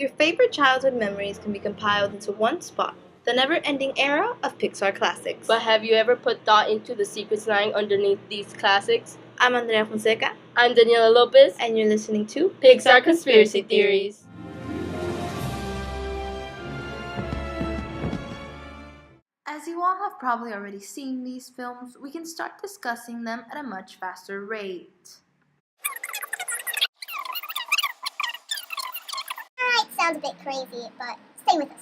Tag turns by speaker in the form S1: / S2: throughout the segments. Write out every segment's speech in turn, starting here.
S1: Your favorite childhood memories can be compiled into one spot, the never-ending era of Pixar classics.
S2: But have you ever put thought into the secrets lying underneath these classics?
S1: I'm Andrea Fonseca,
S2: I'm Daniela Lopez,
S1: and you're listening to
S2: Pixar Conspiracy Theories.
S1: As you all have probably already seen these films, we can start discussing them at a much faster rate.
S3: Alright, sounds a bit crazy, but stay with us.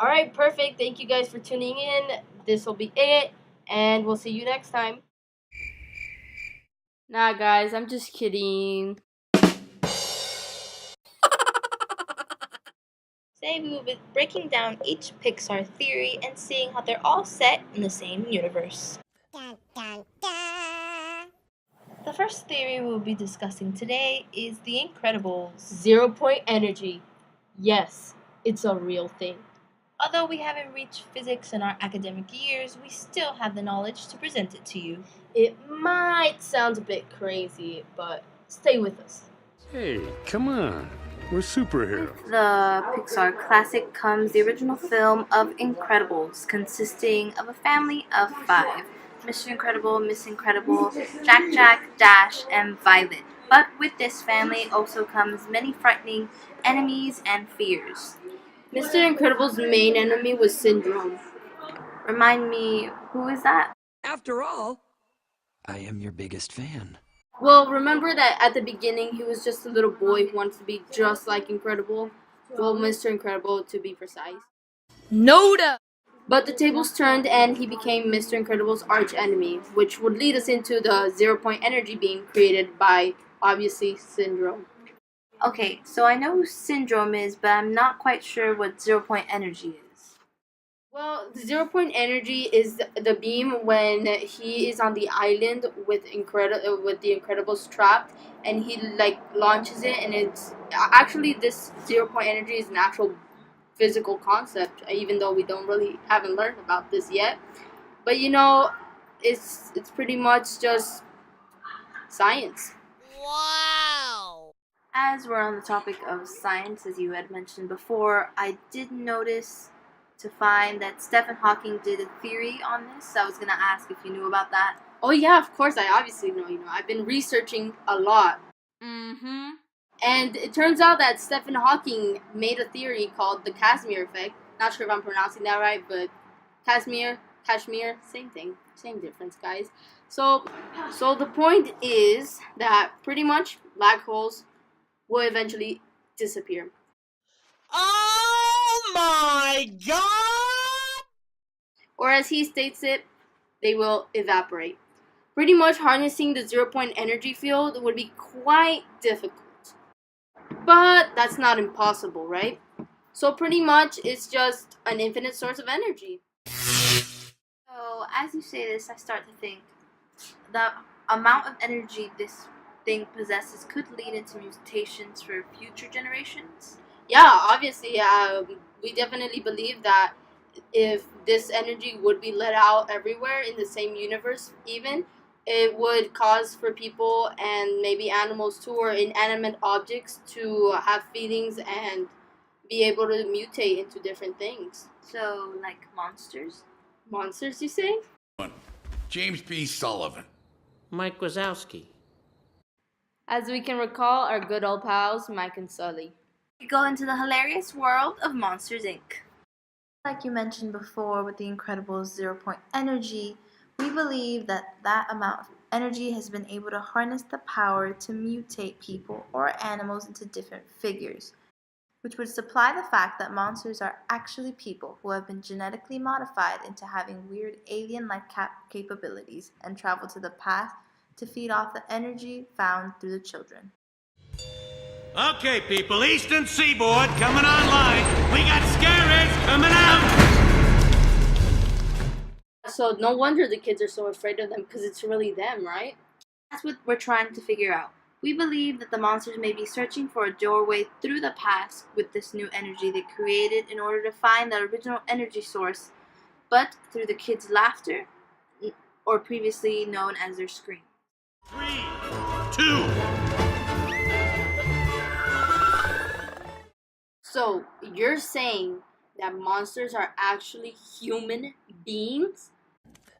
S2: Alright, perfect. Thank you guys for tuning in. This will be it, and we'll see you next time. Nah, guys, I'm just kidding.
S1: Today we will be breaking down each Pixar theory and seeing how they're all set in the same universe.
S3: Dun, dun, dun.
S1: The first theory we will be discussing today is The Incredibles.
S2: 0 point energy. Yes, it's a real thing.
S1: Although we haven't reached physics in our academic years, we still have the knowledge to present it to you.
S2: It might sound a bit crazy, but stay with us.
S4: Hey, come on. We're superheroes.
S1: The Pixar classic comes the original film of Incredibles, consisting of a family of 5. Mr. Incredible, Miss Incredible, Jack, Dash, and Violet. But with this family also comes many frightening enemies and fears.
S2: Mr. Incredible's main enemy was Syndrome.
S1: Remind me, who is that?
S5: After all, I am your biggest fan.
S2: Well, remember that at the beginning he was just a little boy who wants to be just like Incredible? Well, Mr. Incredible to be precise.
S1: Noda!
S2: But the tables turned and he became Mr. Incredible's arch enemy, which would lead us into the 0 point energy being created by, obviously, Syndrome.
S1: Okay, so I know who Syndrome is, but I'm not quite sure what 0 point energy is.
S2: Well, the 0 point energy is the beam when he is on the island with the Incredibles trapped, and he launches it, and it's actually this 0 point energy is an actual physical concept, even though we haven't learned about this yet. But it's pretty much just science.
S3: Wow!
S1: As we're on the topic of science, as you had mentioned before, I did notice to find that Stephen Hawking did a theory on this. So I was going to ask if you knew about that.
S2: Oh yeah, of course I obviously know. I've been researching a lot.
S1: Mm-hmm.
S2: And it turns out that Stephen Hawking made a theory called the Casimir effect. Not sure if I'm pronouncing that right, but Casimir, same thing, same difference, guys. So the point is that pretty much black holes will eventually disappear.
S6: Oh my god!
S2: Or as he states it, they will evaporate. Pretty much harnessing the 0 point energy field would be quite difficult. But that's not impossible, right? So pretty much it's just an infinite source of energy.
S1: So as you say this, I start to think the amount of energy this thing possesses could lead into mutations for future generations.
S2: Yeah, obviously, we definitely believe that if this energy would be let out everywhere in the same universe even, it would cause for people and maybe animals too, or inanimate objects to have feelings and be able to mutate into different things.
S1: So, like monsters?
S2: Monsters, you say?
S6: James B. Sullivan.
S7: Mike Wazowski.
S2: As we can recall, our good old pals, Mike and Sully.
S1: We go into the hilarious world of Monsters, Inc. Like you mentioned before with the Incredibles 0 point energy, we believe that amount of energy has been able to harness the power to mutate people or animals into different figures, which would supply the fact that monsters are actually people who have been genetically modified into having weird alien-like capabilities and travel to the past to feed off the energy found through the children.
S8: Okay, people, Eastern Seaboard coming online. We got scaries coming out.
S2: So no wonder the kids are so afraid of them, because it's really them, right?
S1: That's what we're trying to figure out. We believe that the monsters may be searching for a doorway through the past with this new energy they created in order to find the original energy source, but through the kids' laughter, or previously known as their scream.
S8: 3, 2.
S2: So, you're saying that monsters are actually human beings?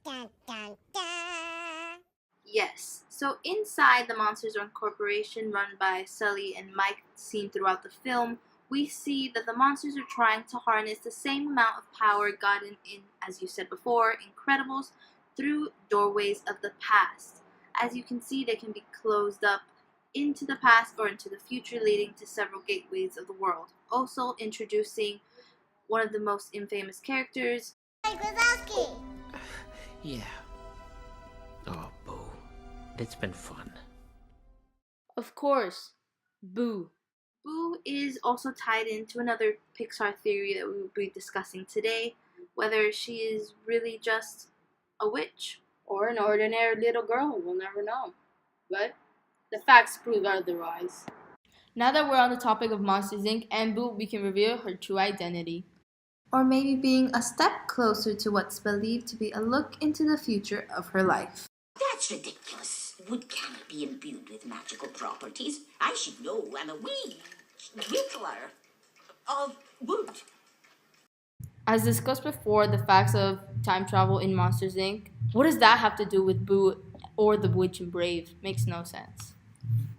S3: Dun, dun, dun.
S1: Yes. So inside the Monsters Inc. Corporation run by Sully and Mike seen throughout the film, we see that the monsters are trying to harness the same amount of power gotten in, as you said before, Incredibles, through doorways of the past. As you can see, they can be closed up into the past or into the future, leading to several gateways of the world. Also introducing one of the most infamous characters,
S3: Mike Wazowski.
S7: Yeah. Oh, Boo. It's been fun.
S2: Of course. Boo.
S1: Boo is also tied into another Pixar theory that we will be discussing today, whether she is really just a witch.
S2: Or an ordinary little girl, we'll never know. But the facts prove otherwise. Now that we're on the topic of Monsters Inc. and Boo, we can reveal her true identity.
S1: Or maybe being a step closer to what's believed to be a look into the future of her life.
S9: That's ridiculous. Wood cannot be imbued with magical properties. I should know. I'm a wee whittler of wood.
S2: As discussed before, the facts of time travel in Monsters Inc. What does that have to do with Boo or the Witch and Brave? Makes no sense.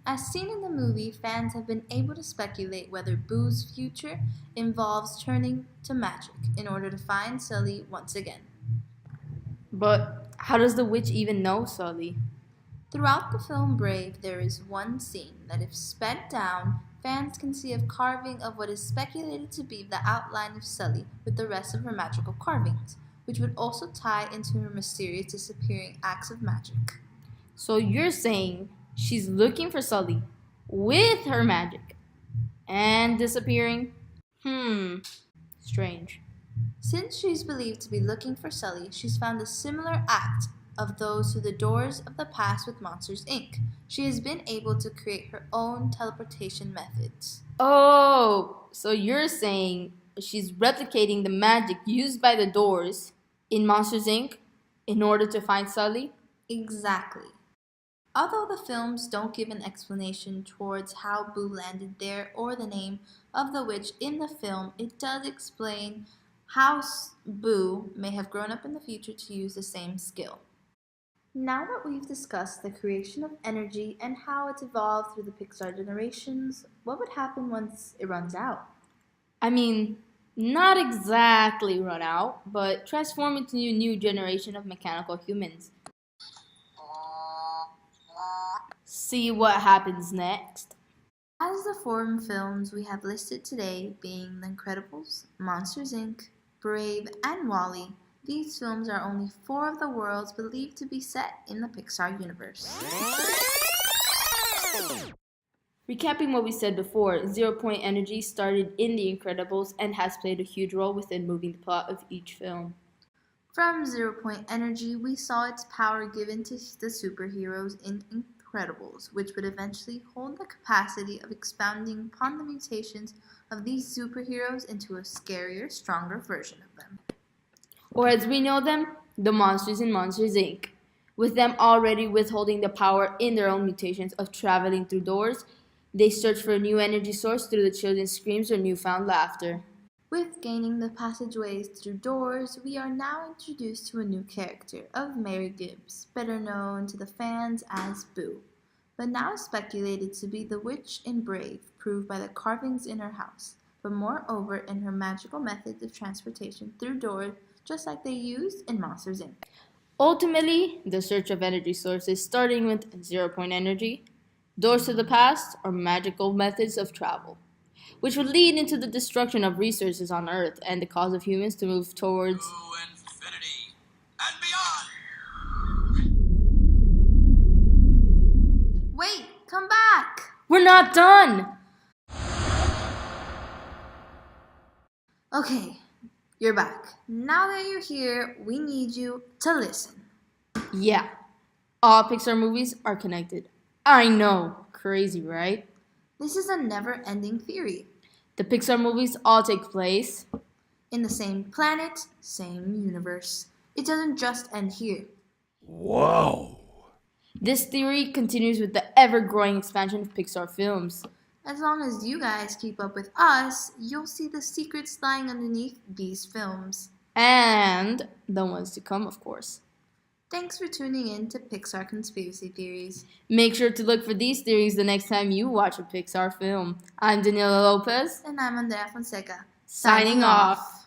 S1: As seen in the movie, fans have been able to speculate whether Boo's future involves turning to magic in order to find Sully once again.
S2: But how does the witch even know Sully?
S1: Throughout the film Brave, there is one scene that, if sped down, fans can see a carving of what is speculated to be the outline of Sully with the rest of her magical carvings, which would also tie into her mysterious disappearing acts of magic.
S2: So you're saying she's looking for Sully with her magic and disappearing? Strange.
S1: Since she's believed to be looking for Sully, she's found a similar act of those through the doors of the past with Monsters Inc. She has been able to create her own teleportation methods.
S2: Oh, so you're saying she's replicating the magic used by the doors in Monsters Inc. in order to find Sully?
S1: Exactly. Although the films don't give an explanation towards how Boo landed there or the name of the witch in the film, it does explain how Boo may have grown up in the future to use the same skill. Now that we've discussed the creation of energy and how it's evolved through the Pixar generations, what would happen once it runs out?
S2: I mean, not exactly run out, but transform into a new generation of mechanical humans. See what happens next.
S1: As the foreign films we have listed today being The Incredibles, Monsters Inc., Brave, and WALL-E, these films are only 4 of the worlds believed to be set in the Pixar universe.
S2: Recapping what we said before, Zero Point Energy started in The Incredibles and has played a huge role within moving the plot of each film.
S1: From Zero Point Energy, we saw its power given to the superheroes in Incredibles, which would eventually hold the capacity of expounding upon the mutations of these superheroes into a scarier, stronger version of them.
S2: Or as we know them, the monsters in Monsters Inc., with them already withholding the power in their own mutations of traveling through doors. They search for a new energy source through the children's screams or newfound laughter.
S1: With gaining the passageways through doors, we are now introduced to a new character of Mary Gibbs, better known to the fans as Boo, but now speculated to be the witch in Brave, proved by the carvings in her house, but moreover in her magical methods of transportation through doors, just like they used in Monsters Inc.
S2: Ultimately, the search of energy sources, starting with Zero Point Energy, doors to the past, or magical methods of travel, which would lead into the destruction of resources on Earth and the cause of humans to move towards
S6: infinity and beyond.
S1: Wait, come back!
S2: We're not done!
S1: Okay, you're back. Now that you're here, we need you to listen.
S2: Yeah, all Pixar movies are connected. I know, crazy, right?
S1: This is a never-ending theory.
S2: The Pixar movies all take place
S1: In the same planet, same universe. It doesn't just end here.
S6: Whoa.
S2: This theory continues with the ever-growing expansion of Pixar films.
S1: As long as you guys keep up with us, you'll see the secrets lying underneath these films.
S2: And the ones to come, of course.
S1: Thanks for tuning in to Pixar Conspiracy Theories.
S2: Make sure to look for these theories the next time you watch a Pixar film. I'm Daniela Lopez.
S1: And I'm Andrea Fonseca.
S2: Signing off.